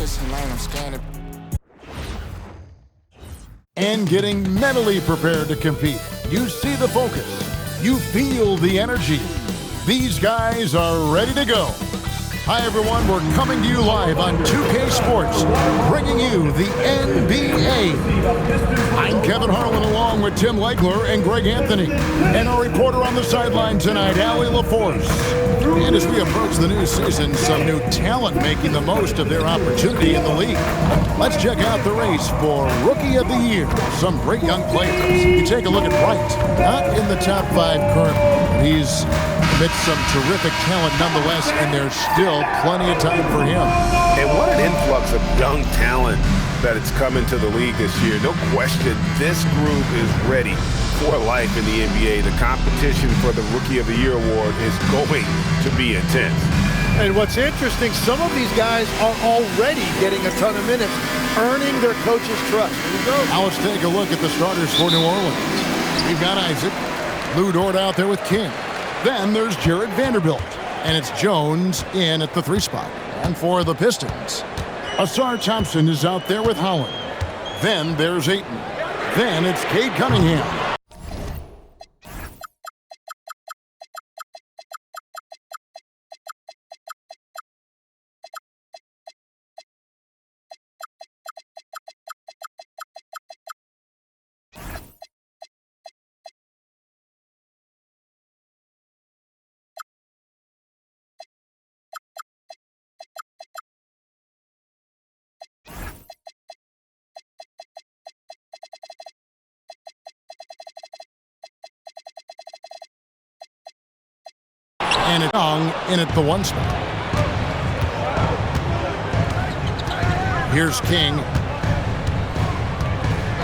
Pushing lane, I'm scanning. And getting mentally prepared to compete. You see the focus. You feel the energy. These guys are ready to go. Hi, everyone. We're coming to you live on 2K Sports, bringing you the NBA. I'm Kevin Harlan, along with Tim Legler and Greg Anthony, and our reporter on the sideline tonight, Allie LaForce. And as we approach the new season, some new talent making the most of their opportunity in the league. Let's check out the race for Rookie of the Year. Some great young players. You take a look at Wright, not in the top 5 currently. He's amidst some terrific talent nonetheless, and there's still plenty of time for him. And what an influx of young talent that it's come into the league this year. No question, this group is ready for life in the NBA. The competition for the Rookie of the Year award is going to be intense. And what's interesting, some of these guys are already getting a ton of minutes, earning their coach's trust. Here we go. Now let's take a look at the starters for New Orleans. We've got Isaac, Lou Dort out there with King. Then there's Jared Vanderbilt, and it's Jones in at the 3 spot. And for the Pistons, Asar Thompson is out there with Holland. Then there's Ayton. Then it's Cade Cunningham. And it's Young in at the 1 spot. Here's King.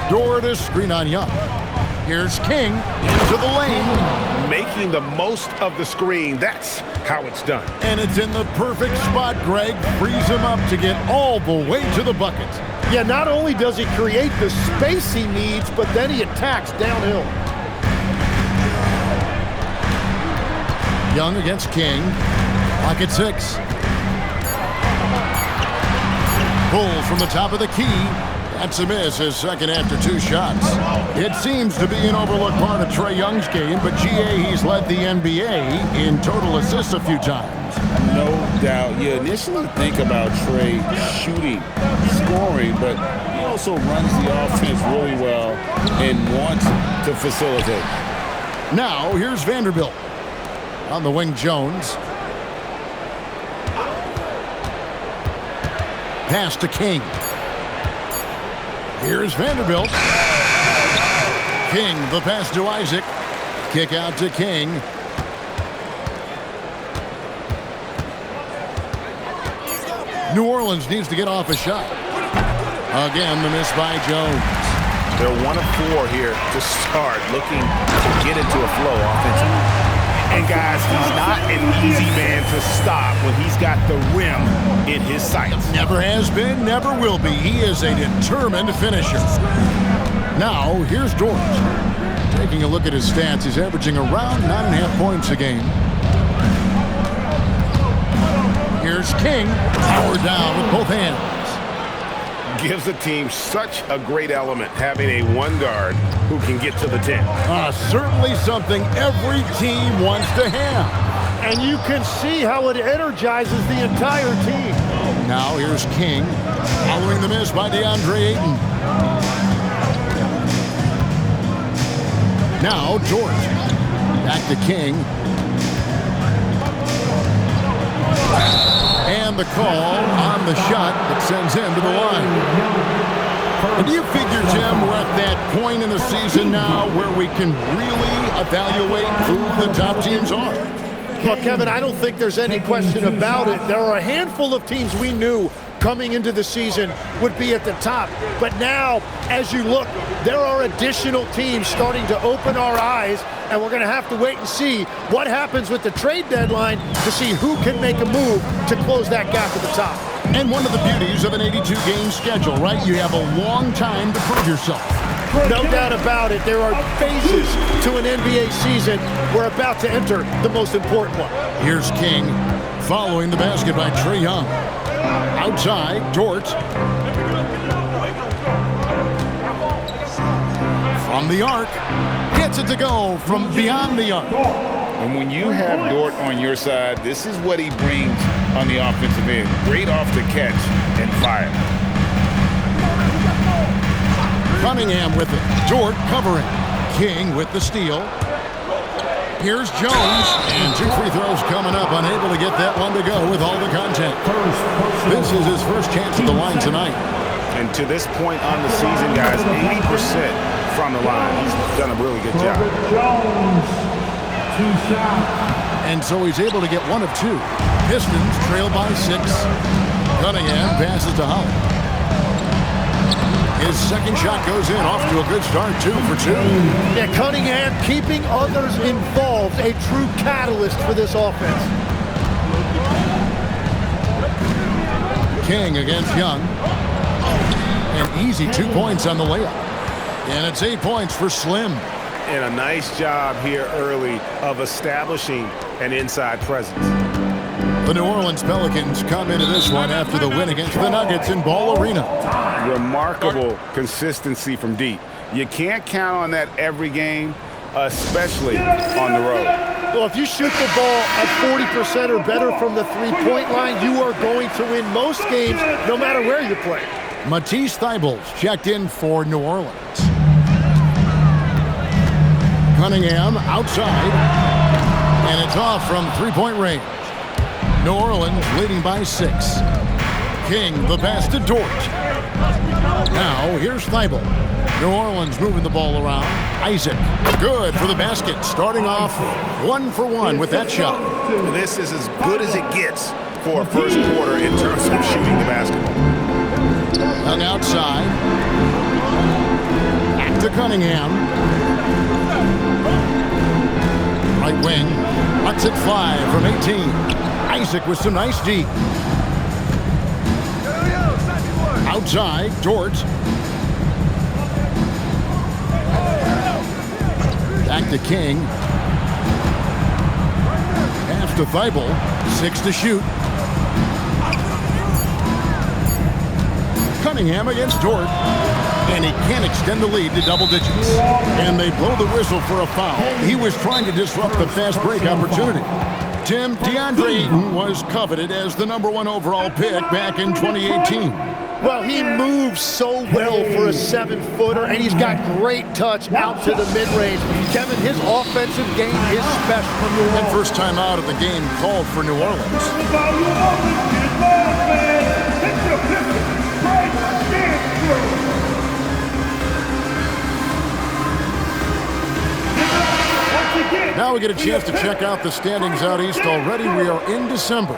Dort is screen on Young. Here's King into the lane. Making the most of the screen. That's how it's done. And it's in the perfect spot. Greg frees him up to get all the way to the bucket. Yeah, not only does he create the space he needs, but then he attacks downhill. Young against King. Clock at 6. Pull from the top of the key. That's a miss, his second after 2 shots. It seems to be an overlooked part of Trae Young's game, but GA, he's led the NBA in total assists a few times. No doubt. You initially think about Trae shooting, scoring, but he also runs the offense really well and wants to facilitate. Now, here's Vanderbilt. On the wing, Jones. Pass to King. Here's Vanderbilt. King, the pass to Isaac. Kick out to King. New Orleans needs to get off a shot. Again, the miss by Jones. They're 1 of 4 here to start, looking to get into a flow offensively. And guys, he's not an easy man to stop when he's got the rim in his sights. Never has been, never will be. He is a determined finisher. Now, here's Dort. Taking a look at his stats, he's averaging around 9.5 points a game. Here's King, powered down with both hands. Gives a team such a great element having a 1 guard who can get to the 10. Certainly something every team wants to have. And you can see how it energizes the entire team. Now here's King, following the miss by DeAndre Ayton. Now Dort, back to King. And the call on the shot that sends him to the line. And do you figure, Tim, we're at that point in the season now where we can really evaluate who the top teams are? Well, Kevin, I don't think there's any question about it. There are a handful of teams we knew coming into the season would be at the top. But now, as you look, there are additional teams starting to open our eyes, and we're going to have to wait and see what happens with the trade deadline to see who can make a move to close that gap to the top. And one of the beauties of an 82-game schedule, right? You have a long time to prove yourself. No doubt about it. There are phases to an NBA season. We're about to enter the most important one. Here's King, following the basket by Trae Young. Outside, Dort. From the arc. Gets it to go from beyond the arc. And when you have Dort on your side, this is what he brings on the offensive end. Great off the catch and fire. Cunningham with it. Dort covering. King with the steal. Here's Jones. And 2 free throws coming up. Unable to get that one to go with all the contact. This is his first chance at the line tonight. And to this point on the season, guys, 80% from the line. He's done a really good job. And so he's able to get 1 of 2. Pistons trail by 6. Cunningham passes to Holland. His second shot goes in, off to a good start, 2 for 2. Yeah, Cunningham keeping others involved, a true catalyst for this offense. King against Young. An easy 2 points on the layup. And it's 8 points for Slim. And a nice job here early of establishing an inside presence. The New Orleans Pelicans come into this one after the win against the Nuggets in Ball Arena. Remarkable consistency from deep. You can't count on that every game, especially on the road. Well, if you shoot the ball at 40% or better from the three-point line, you are going to win most games no matter where you play. Matisse Thybulle checked in for New Orleans. Cunningham outside, and it's off from three-point range. New Orleans leading by 6. King, the pass to Dort. Now, here's Thybulle. New Orleans moving the ball around. Isaac, good for the basket. Starting off 1 for 1 with that shot. This is as good as it gets for a first quarter in terms of shooting the basketball. Hung outside. Back to Cunningham. Right wing. Lets it fly from 18. Isaac with some nice D. Outside, Dort. Back to King. Pass to Thybulle. 6 to shoot. Cunningham against Dort. And he can't extend the lead to double digits. And they blow the whistle for a foul. He was trying to disrupt the fast break opportunity. Tim, DeAndre Ayton was coveted as the #1 overall pick back in 2018. Well, he moves so well for a 7-footer, and he's got great touch out to the mid-range. Kevin, his offensive game is special. And first time out of the game called for New Orleans. Now we get a chance to check out the standings out east. Already we are in December.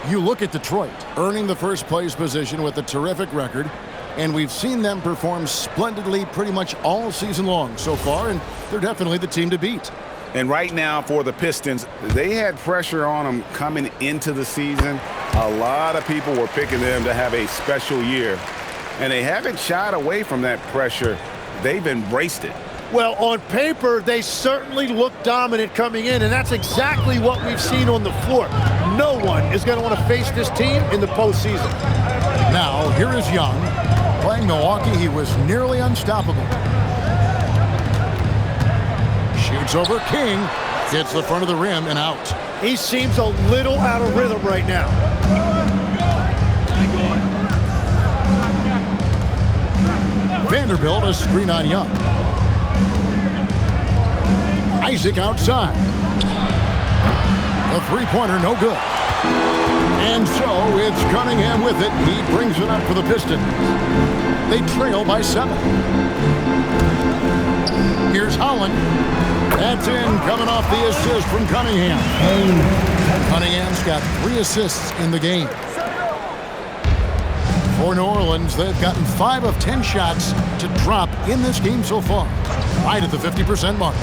You look at Detroit, earning the first place position with a terrific record, and we've seen them perform splendidly pretty much all season long so far, and they're definitely the team to beat. And right now for the Pistons, they had pressure on them coming into the season. A lot of people were picking them to have a special year, and they haven't shied away from that pressure. They've embraced it. Well, on paper, they certainly look dominant coming in, and that's exactly what we've seen on the floor. No one is going to want to face this team in the postseason. Now, here is Young. Playing Milwaukee, he was nearly unstoppable. Shoots over King. Gets the front of the rim and out. He seems a little out of rhythm right now. Vanderbilt a screen on Young. Isaac outside. A three-pointer, no good. And so it's Cunningham with it. He brings it up for the Pistons. They trail by 7. Here's Holland. That's in, coming off the assist from Cunningham. Cunningham's got 3 assists in the game. For New Orleans, they've gotten 5 of 10 shots to drop in this game so far. Right at the 50% mark.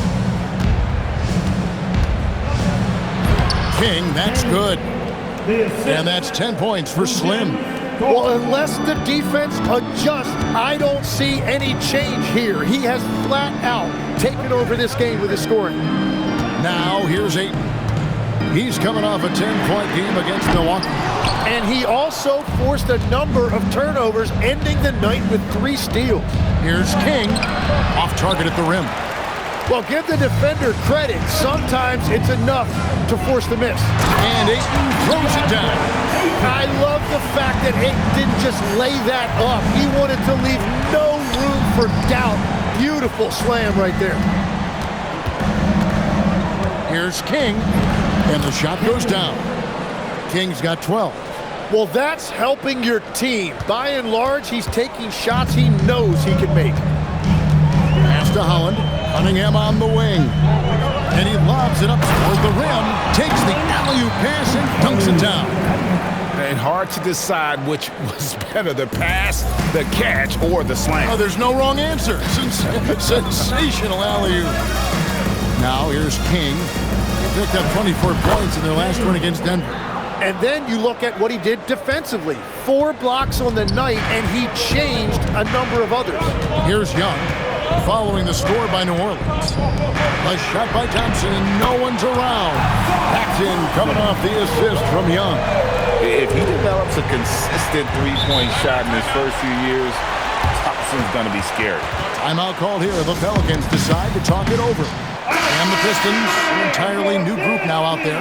King, that's good. And that's 10 points for Slim. Well, unless the defense adjusts, I don't see any change here. He has flat out taken over this game with his scoring. Now, here's Ayton. He's coming off a 10-point game against Milwaukee. And he also forced a number of turnovers, ending the night with 3 steals. Here's King, off target at the rim. Well, give the defender credit. Sometimes it's enough to force the miss. And Ayton throws it down. I love the fact that Ayton didn't just lay that up. He wanted to leave no room for doubt. Beautiful slam right there. Here's King, and the shot goes down. King's got 12. Well, that's helping your team. By and large, he's taking shots he knows he can make. Pass to Holland. Cunningham on the wing. And he lobs it up toward the rim. Takes the alley-oop pass and dunks it down. And hard to decide which was better, the pass, the catch, or the slam. Oh, there's no wrong answer. Sensational alley-oop. Now here's King. He picked up 24 points in their last one against Denver. And then you look at what he did defensively. 4 blocks on the night, and he changed a number of others. Here's Young, following the score by New Orleans. A shot by Thompson, and no one's around. Backed in, coming off the assist from Young. If he develops a consistent three-point shot in his first few years, Thompson's going to be scary. Timeout called here. The Pelicans decide to talk it over. And the Pistons, an entirely new group now out there.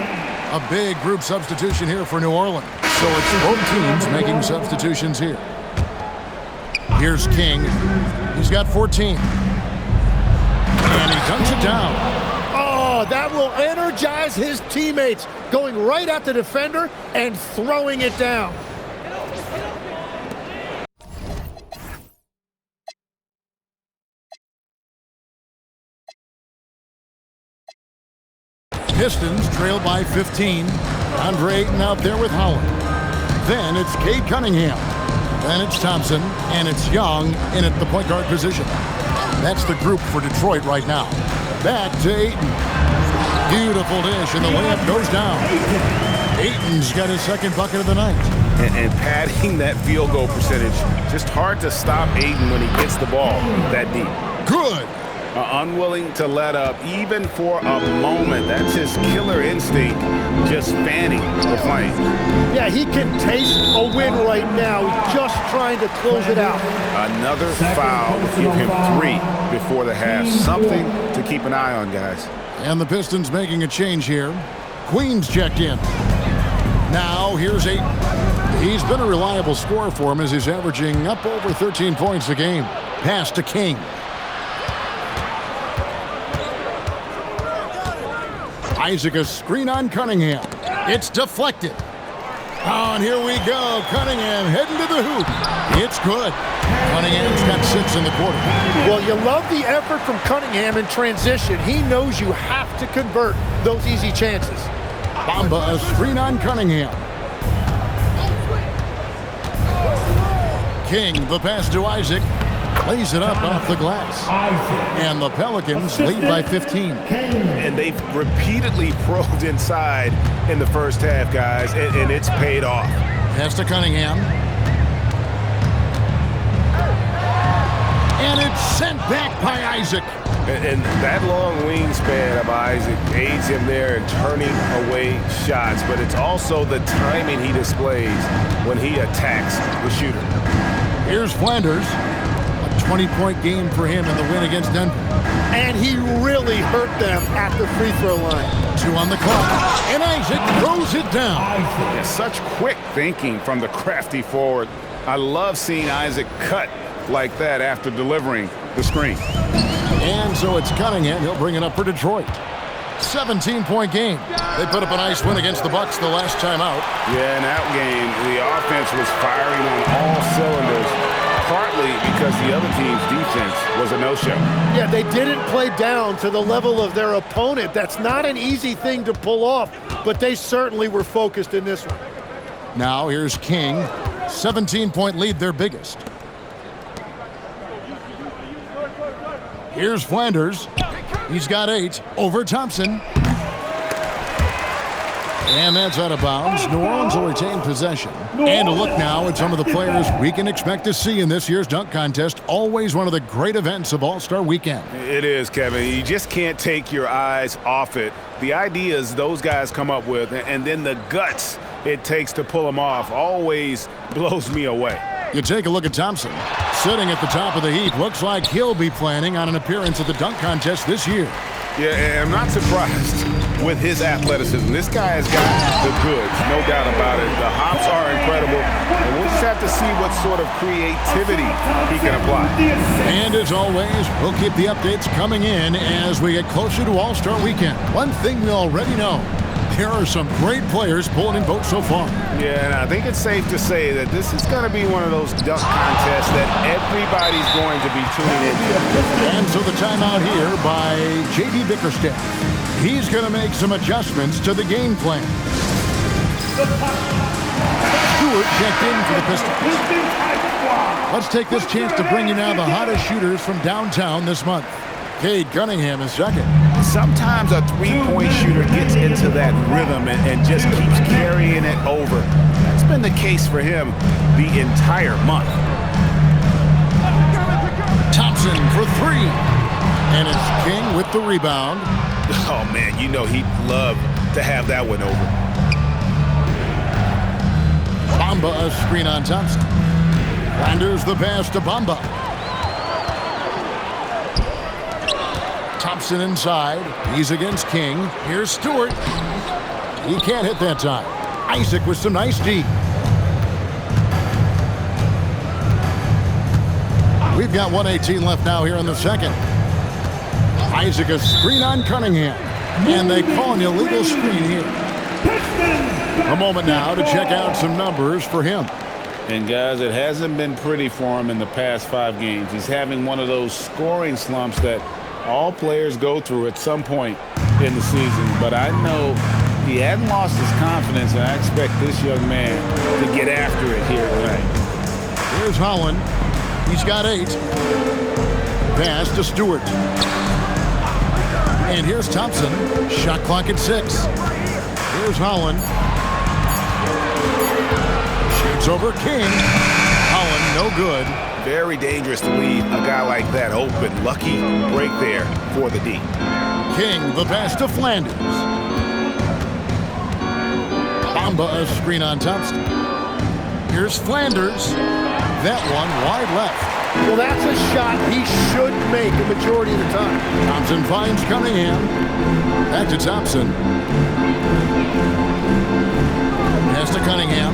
A big group substitution here for New Orleans. So it's both teams making substitutions here. Here's King. He's got 14. And he dunks it down. Oh, that will energize his teammates. Going right at the defender and throwing it down. Pistons trail by 15. Andre Ayton out there with Howard. Then it's Cade Cunningham. Then it's Thompson. And it's Young in at the point guard position. That's the group for Detroit right now. Back to Ayton. Beautiful dish, and the layup goes down. Ayton's got his second bucket of the night. And padding that field goal percentage. Just hard to stop Ayton when he gets the ball that deep. Good. Unwilling to let up even for a moment. That's his killer instinct, just fanning the flame. Yeah, he can taste a win right now. He's just trying to close it out. Another foul would give him 3 before the half. Something to keep an eye on, guys. And the Pistons making a change here. Queen's checked in. Now here's Ayton. He's been a reliable scorer for him as he's averaging up over 13 points a game. Pass to King. Isaac, a screen on Cunningham. It's deflected. Oh, and here we go. Cunningham heading to the hoop. It's good. Cunningham's got 6 in the quarter. Well, you love the effort from Cunningham in transition. He knows you have to convert those easy chances. Bamba, a screen on Cunningham. King, the pass to Isaac. Lays it up off the glass. And the Pelicans lead by 15. And they've repeatedly probed inside in the first half, guys, and it's paid off. Pass to Cunningham. And it's sent back by Isaac. And that long wingspan of Isaac aids him there in turning away shots, but it's also the timing he displays when he attacks the shooter. Here's Flanders. 20-point game for him in the win against Denver. And he really hurt them at the free throw line. 2 on the clock. And Isaac throws it down. Yeah, such quick thinking from the crafty forward. I love seeing Isaac cut like that after delivering the screen. And so it's Cunningham. He'll bring it up for Detroit. 17-point game. They put up a nice win against the Bucks the last time out. Yeah, in that game, the offense was firing on all cylinders. Partly because the other team's defense was a no-show. Yeah, they didn't play down to the level of their opponent. That's not an easy thing to pull off, but they certainly were focused in this one. Now here's King. 17-point lead, their biggest. Here's Flanders. He's got 8 over Thompson. And that's out of bounds. New Orleans will retain possession. And a look now at some of the players we can expect to see in this year's dunk contest. Always one of the great events of All-Star Weekend. It is, Kevin. You just can't take your eyes off it. The ideas those guys come up with, and then the guts it takes to pull him off always blows me away. You take a look at Thompson. Sitting at the top of the heap. Looks like he'll be planning on an appearance at the dunk contest this year. Yeah, and I'm not surprised with his athleticism. This guy has got the goods, no doubt about it. The hops are incredible, and we'll just have to see what sort of creativity he can apply. And as always, we'll keep the updates coming in as we get closer to All-Star Weekend. One thing we already know, there are some great players pulling in votes so far. Yeah, and I think it's safe to say that this is going to be one of those dunk contests that everybody's going to be tuning into. And so the timeout here by J.D. Bickerstaff. He's going to make some adjustments to the game plan. Stewart checked in for the Pistons. Let's take this chance to bring you now the hottest shooters from downtown this month. Cade Cunningham is second. Sometimes a three-point shooter gets into that rhythm and just keeps carrying it over. That's been the case for him the entire month. Thompson for three. And it's King with the rebound. Oh, man, you know he'd love to have that one over. Bamba a screen on Thompson. Landers the pass to Bamba. Thompson inside. He's against King. Here's Stewart. He can't hit that time. Isaac with some nice D. We've got 1:18 left now here in the second. Isaac a screen on Cunningham. And they call an illegal screen here. A moment now to check out some numbers for him. And guys, it hasn't been pretty for him in the past 5 games. He's having one of those scoring slumps that all players go through at some point in the season, but I know he hadn't lost his confidence, and I expect this young man to get after it here tonight. Here's Holland. He's got 8. Pass to Stewart. And here's Thompson. Shot clock at 6. Here's Holland. Shoots over King. Holland, no good. Very dangerous to leave a guy like that open. Lucky break there for the D. King, the pass to Flanders. Bamba a screen on Thompson. Here's Flanders. That one wide left. Well, that's a shot he should make the majority of the time. Thompson finds Cunningham. Back to Thompson. Pass to Cunningham.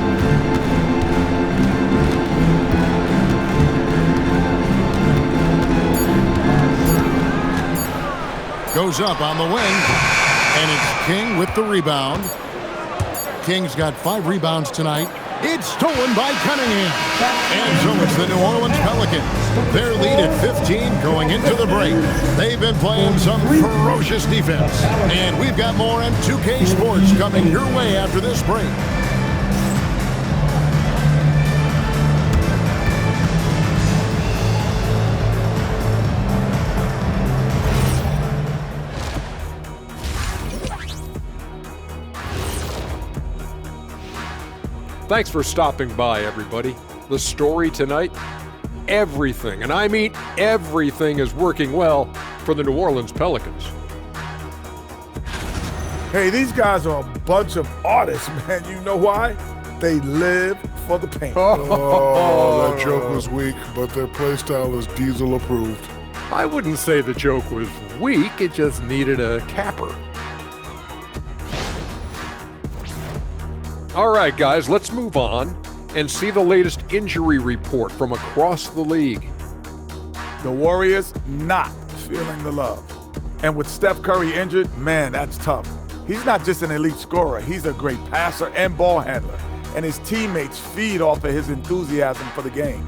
Goes up on the wing, and it's King with the rebound. King's got 5 rebounds tonight. It's stolen by Cunningham. And so it's the New Orleans Pelicans. Their lead at 15 going into the break. They've been playing some ferocious defense. And we've got more on 2K Sports coming your way after this break. Thanks for stopping by, everybody. The story tonight, everything, and I mean everything, is working well for the New Orleans Pelicans. Hey, these guys are a bunch of artists, man. You know why? They live for the paint. Oh, that joke was weak, but their play style is Diesel approved. I wouldn't say the joke was weak, it just needed a capper. All right, guys, let's move on and see the latest injury report from across the league. The Warriors not feeling the love. And with Steph Curry injured, man, that's tough. He's not just an elite scorer, he's a great passer and ball handler. And his teammates feed off of his enthusiasm for the game.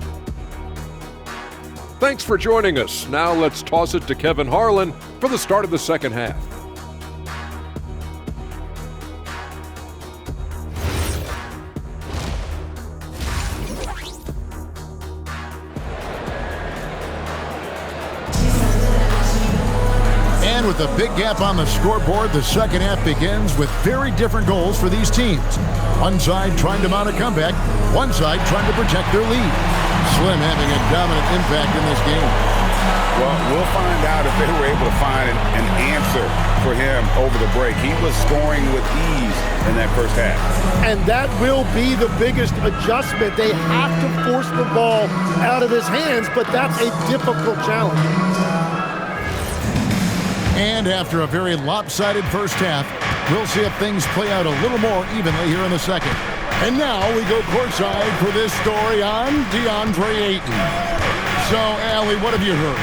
Thanks for joining us. Now let's toss it to Kevin Harlan for the start of the second half. And with a big gap on the scoreboard, the second half begins with very different goals for these teams. One side trying to mount a comeback, one side trying to protect their lead. Slim having a dominant impact in this game. Well, we'll find out if they were able to find an answer for him over the break. He was scoring with ease in that first half. And that will be the biggest adjustment. They have to force the ball out of his hands, but that's a difficult challenge. And after a very lopsided first half, we'll see if things play out a little more evenly here in the second. And now we go courtside for this story on DeAndre Ayton. So, Allie, what have you heard?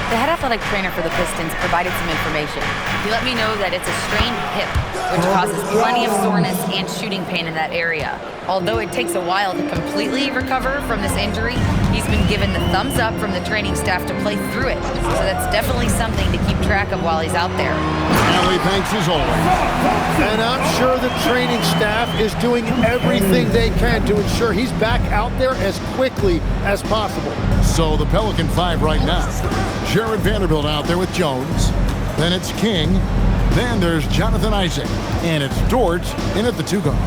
The head athletic trainer for the Pistons provided some information. He let me know that it's a strained hip, which causes plenty of soreness and shooting pain in that area. Although it takes a while to completely recover from this injury, he's been given the thumbs up from the training staff to play through it. So that's definitely something to keep track of while he's out there. Allie, thanks as always. And I'm sure the training staff is doing everything they can to ensure he's back out there as quickly as possible. So the Pelican 5 right now. Jared Vanderbilt out there with Jones. Then it's King. Then there's Jonathan Isaac. And it's Dort in at the 2-guard.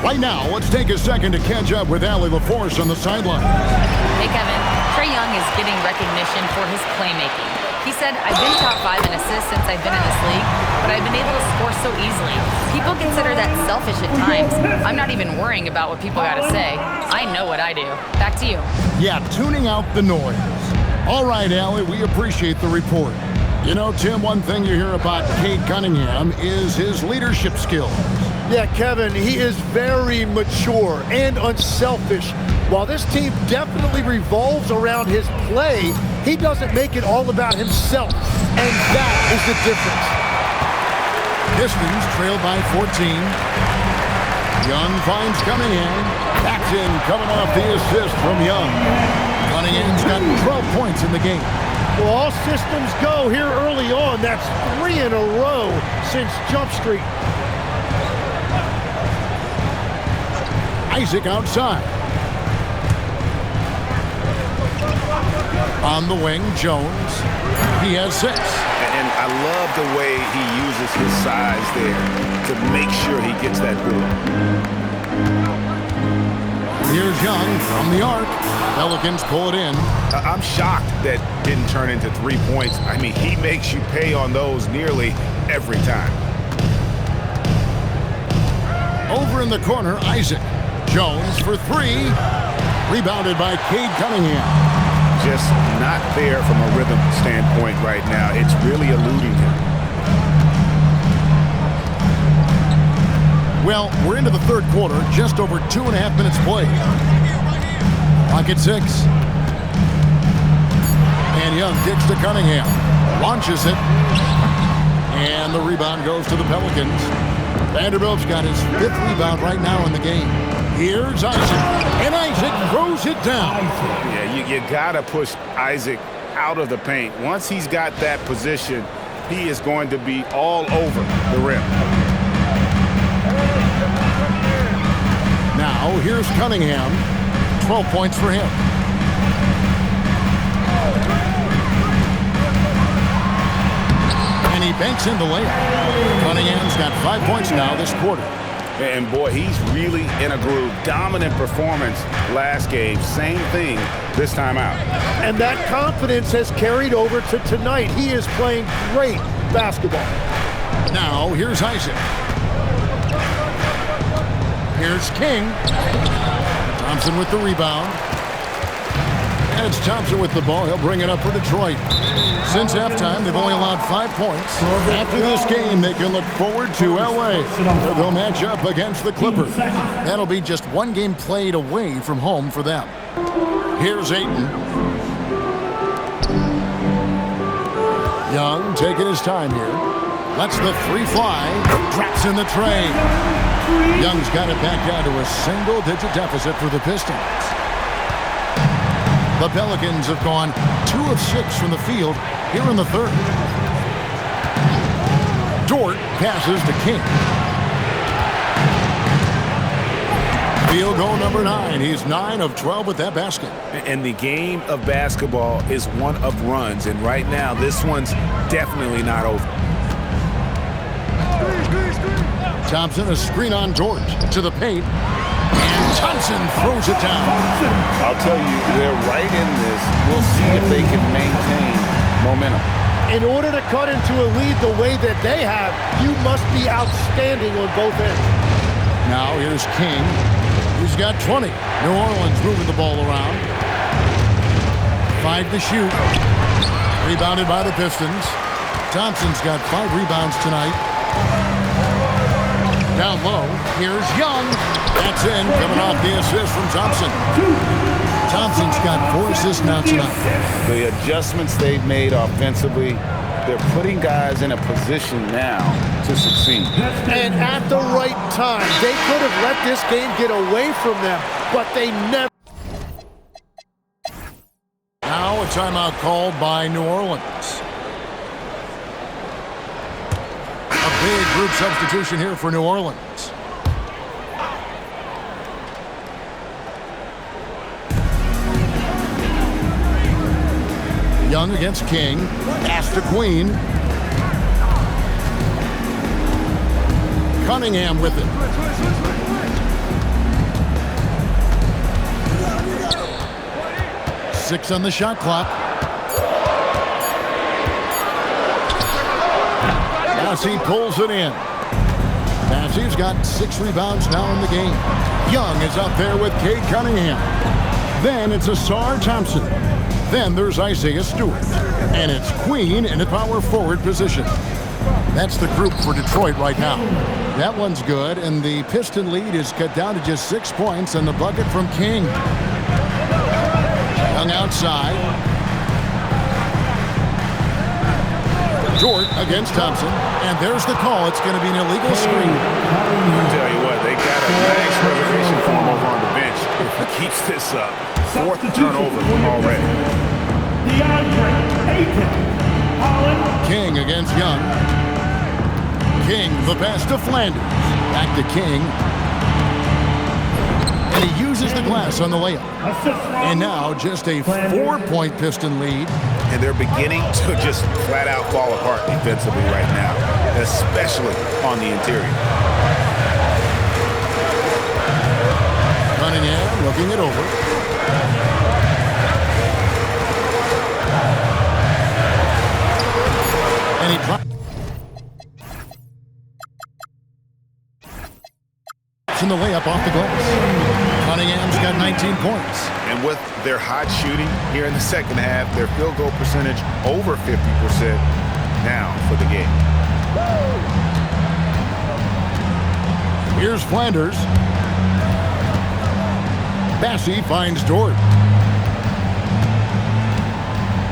Right now, let's take a second to catch up with Allie LaForce on the sideline. Hey, Kevin. Trae Young is getting recognition for his playmaking. He said, I've been top 5 in assists since I've been in this league, but I've been able to score so easily. People consider that selfish at times. I'm not even worrying about what people got to say. I know what I do. Back to you. Yeah, tuning out the noise. All right, Allie, we appreciate the report. You know, Tim, one thing you hear about Cade Cunningham is his leadership skills. Yeah, Kevin, he is very mature and unselfish. While this team definitely revolves around his play, he doesn't make it all about himself, and that is the difference. Pistons trailed by 14. Young finds Cunningham. Paxton coming off the assist from Young. Cunningham's got 12 points in the game. Well, all systems go here early on. That's 3 in a row since Jump Street. Isaac outside. On the wing, Jones. He has 6. And I love the way he uses his size there to make sure he gets that board. Here's Young from the arc. Pelicans pull it in. I'm shocked that didn't turn into 3 points. I mean, he makes you pay on those nearly every time. Over in the corner, Isaac. Jones for 3. Rebounded by Cade Cunningham. Just not there from a rhythm standpoint right now. It's really eluding him. Well, we're into the third quarter, just over 2.5 minutes played. Clock at 6. And Young kicks to Cunningham. Launches it. And the rebound goes to the Pelicans. Vanderbilt's got his 5th rebound right now in the game. Here's Isaac. And Isaac throws it down. Yeah, you got to push Isaac out of the paint. Once he's got that position, he is going to be all over the rim. Now, here's Cunningham. 12 points for him. And he banks in the layup. Cunningham's got 5 points now this quarter. And boy, he's really in a groove. Dominant performance last game. Same thing this time out. And that confidence has carried over to tonight. He is playing great basketball. Now, here's Isaac. Here's King. Thompson with the rebound. And it's Thompson with the ball. He'll bring it up for Detroit. Since halftime, they've only allowed 5 points. After this game, they can look forward to L.A., where they'll match up against the Clippers. That'll be just 1 game played away from home for them. Here's Ayton. Young taking his time here. Lets the 3 fly. Drops in the tray. Young's got it back down to a single-digit deficit for the Pistons. The Pelicans have gone 2 of 6 from the field here in the third. Dort passes to King. Field goal number 9. He's 9 of 12 with that basket. And the game of basketball is one of runs. And right now, this one's definitely not over. Thompson, a screen on Dort to the paint. And Thompson throws it down. I'll tell you, they're right in this. We'll see if they can maintain momentum. In order to cut into a lead the way that they have, you must be outstanding on both ends. Now here's King. He's got 20. New Orleans moving the ball around. 5 to shoot. Rebounded by the Pistons. Thompson's got 5 rebounds tonight. Down low, here's Young. That's in, coming off the assist from Thompson. Thompson's got 4 assists now tonight. The adjustments they've made offensively, they're putting guys in a position now to succeed. And at the right time, they could have let this game get away from them, but they never. Now a timeout called by New Orleans. A big group substitution here for New Orleans. Young against King. Pass to Queen. Cunningham with it. Six on the shot clock. Massey pulls it in. Massey's got 6 rebounds now in the game. Young is up there with Cade Cunningham. Then it's Asar Thompson. Then there's Isaiah Stewart. And it's Queen in a power forward position. That's the group for Detroit right now. That one's good, and the Piston lead is cut down to just 6 points, and the bucket from King. Young outside. Dort against Thompson, and there's the call. It's going to be an illegal screen. I'll tell you what, they got a nice reservation for him over on the bench. If he keeps this up, 4th turnover already. King against Young. King, the pass to Flanders. Back to King. And he uses the glass on the layup. And now just a 4-point Piston lead. And they're beginning to just flat out fall apart defensively right now, especially on the interior. Cunningham looking it over. And he drops in the layup off the glass. Cunningham's got 19 points. And with their hot shooting here in the second half, their field goal percentage over 50% now for the game. Here's Flanders. Massey finds Dort.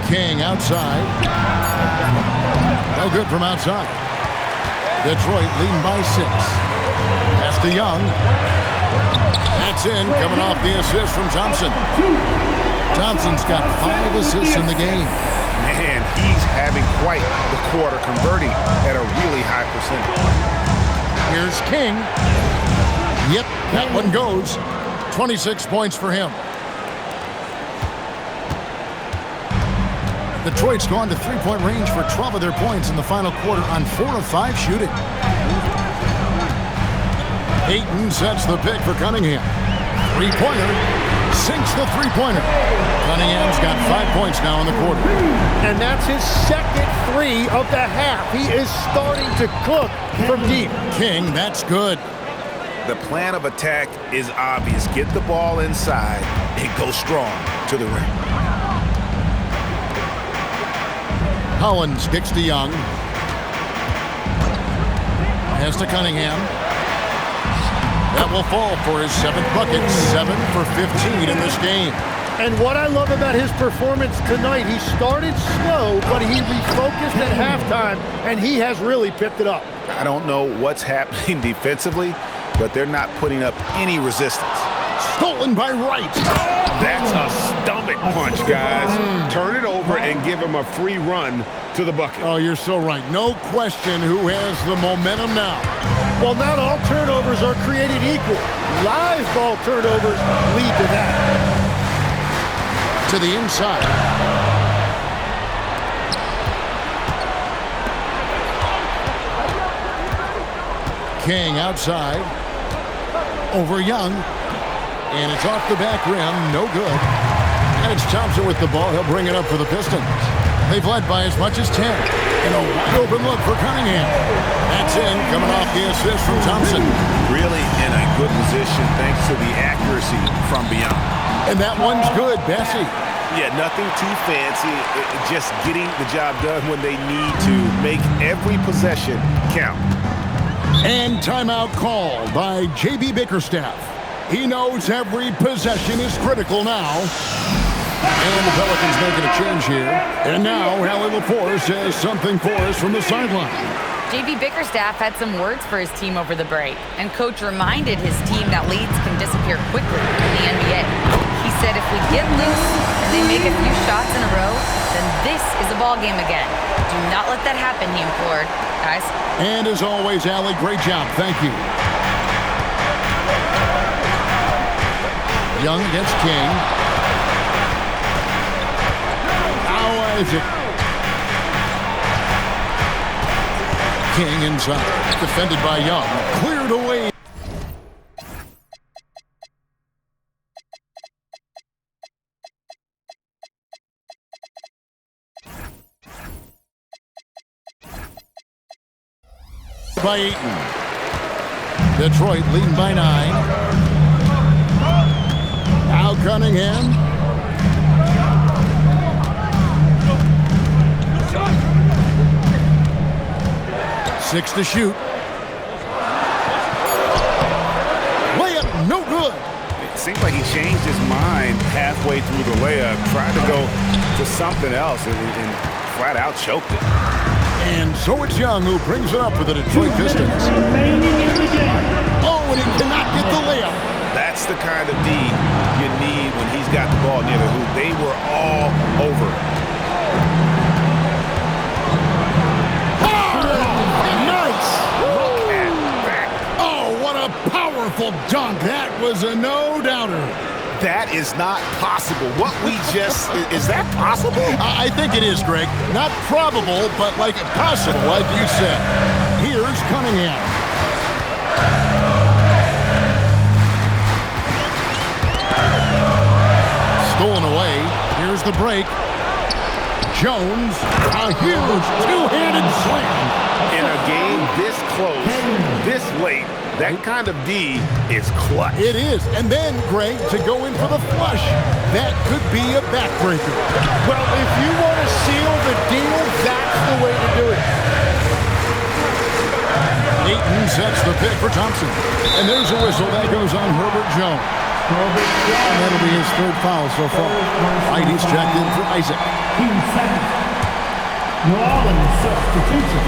King outside. No good from outside. Detroit leading by 6. Pass to Young. That's in, coming off the assist from Thompson. Thompson's got 5 assists in the game. Man, he's having quite the quarter, converting at a really high percentage. Here's King. Yep, that one goes. 26 points for him. Detroit's gone to 3-point range for 12 of their points in the final quarter on 4 of 5 shooting. Ayton sets the pick for Cunningham. 3-pointer. Sinks the 3-pointer. Cunningham's got 5 points now in the quarter. And that's his second 3 of the half. He is starting to cook from deep. King, that's good. The plan of attack is obvious. Get the ball inside and go strong to the rim. Hollins kicks to Young. Has to Cunningham. That will fall for his 7th bucket. 7 for 15 in this game. And what I love about his performance tonight, he started slow, but he refocused at halftime, and he has really picked it up. I don't know what's happening defensively, but they're not putting up any resistance. Stolen by Wright. That's a stomach punch, guys. Turn it over and give him a free run to the bucket. Oh, you're so right. No question who has the momentum now. Well, not all turnovers are created equal. Live ball turnovers lead to that. To the inside. King outside. Over Young. And it's off the back rim. No good. And it's Thompson with the ball. He'll bring it up for the Pistons. They've led by as much as 10. And a wide open look for Cunningham. That's in, coming off the assist from Thompson. Really in a good position thanks to the accuracy from beyond. And that one's good, Bessie. Yeah, nothing too fancy. Just getting the job done when they need to. Make every possession count. And timeout called by J.B. Bickerstaff. He knows every possession is critical now. And the Pelicans making a change here. And now Allie LaForce has something for us from the sideline. J.B. Bickerstaff had some words for his team over the break, and Coach reminded his team that leads can disappear quickly in the NBA. He said if we get loose and they make a few shots in a row, then this is a ball game again. Do not let that happen, he implored. Guys. And as always, Allie, great job. Thank you. Young against King. Now Isaac. King inside. Defended by Young. Cleared away. By Ayton. Detroit leading by 9. Now Cunningham. Six to shoot. Layup, no good. It seems like he changed his mind halfway through the layup, tried to go to something else, and flat out choked it. And so it's Young who brings it up for the Detroit Pistons. Oh, and he cannot get the layup. That's the kind of D you need when he's got the ball near the hoop. They were all over it. Powerful dunk. That was a no-doubter. That is not possible. What we just... is that possible? I think it is, Greg. Not probable, but like possible, like you said. Here's Cunningham. Stolen away. Here's the break. Jones. A huge two-handed slam. In a game this close, this late, that kind of D is clutch. It is. And then, Greg, to go in for the flush. That could be a backbreaker. Well, if you want to seal the deal, that's the way to do it. Ayton sets the pick for Thompson. And there's a whistle that goes on Herbert Jones. And that'll be his third foul so far. Right, he's checked in for Isaac. New Orleans substitution.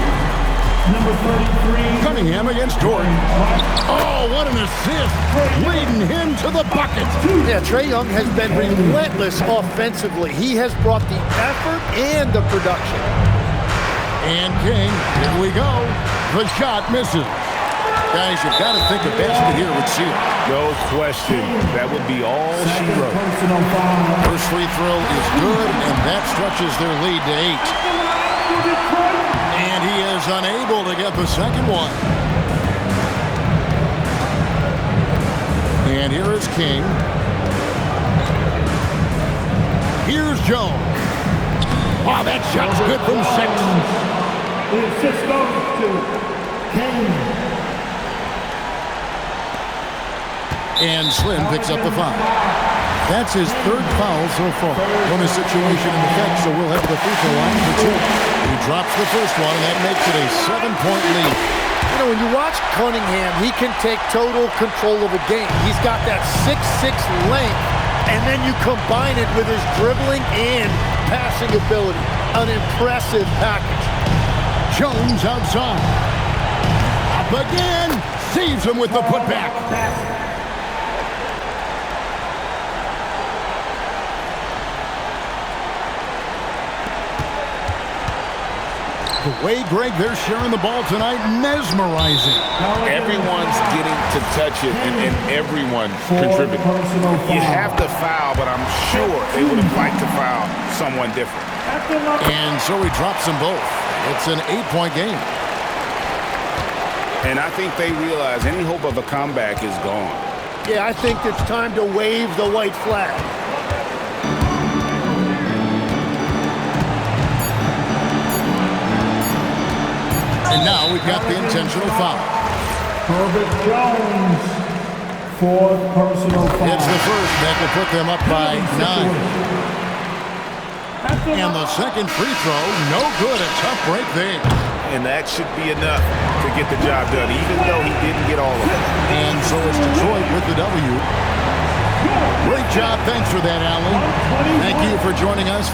Number 33. Cunningham against Jordan. Oh, what an assist. Leading him to the bucket. Yeah, Trae Young has been relentless offensively. He has brought the effort and the production. And King, here we go. The shot misses. Guys, you've got to think a basket here would seal. No question. That would be all she wrote. First free throw is good, and that stretches their lead to 8. And he is unable to get the second one. And here is King. Here's Jones. Wow, that shot's good from 6. The assist goes to King. And Slim picks up the foul. That's his third foul so far. Bonus situation in effect, so we'll head to the free throw line for 2. He drops the first one, and that makes it a 7-point lead. You know, when you watch Cunningham, he can take total control of a game. He's got that 6'6" length, and then you combine it with his dribbling and passing ability. An impressive package. Jones outside. Up again. Saves him with the putback. The way, Greg, they're sharing the ball tonight, mesmerizing. Everyone's getting to touch it, and everyone contributing. You have to foul, but I'm sure they would have liked to foul someone different. And so he drops them both. It's an 8-point game. And I think they realize any hope of a comeback is gone. Yeah, I think it's time to wave the white flag. And now we've got the intentional foul. Herbert Jones, fourth personal foul. It's the first that will put them up by 9. And the second free throw, no good. A tough break there. And that should be enough to get the job done, even though he didn't get all of it. And so it's Detroit with the W. Great job. Thanks for that, Allen. Thank you for joining us.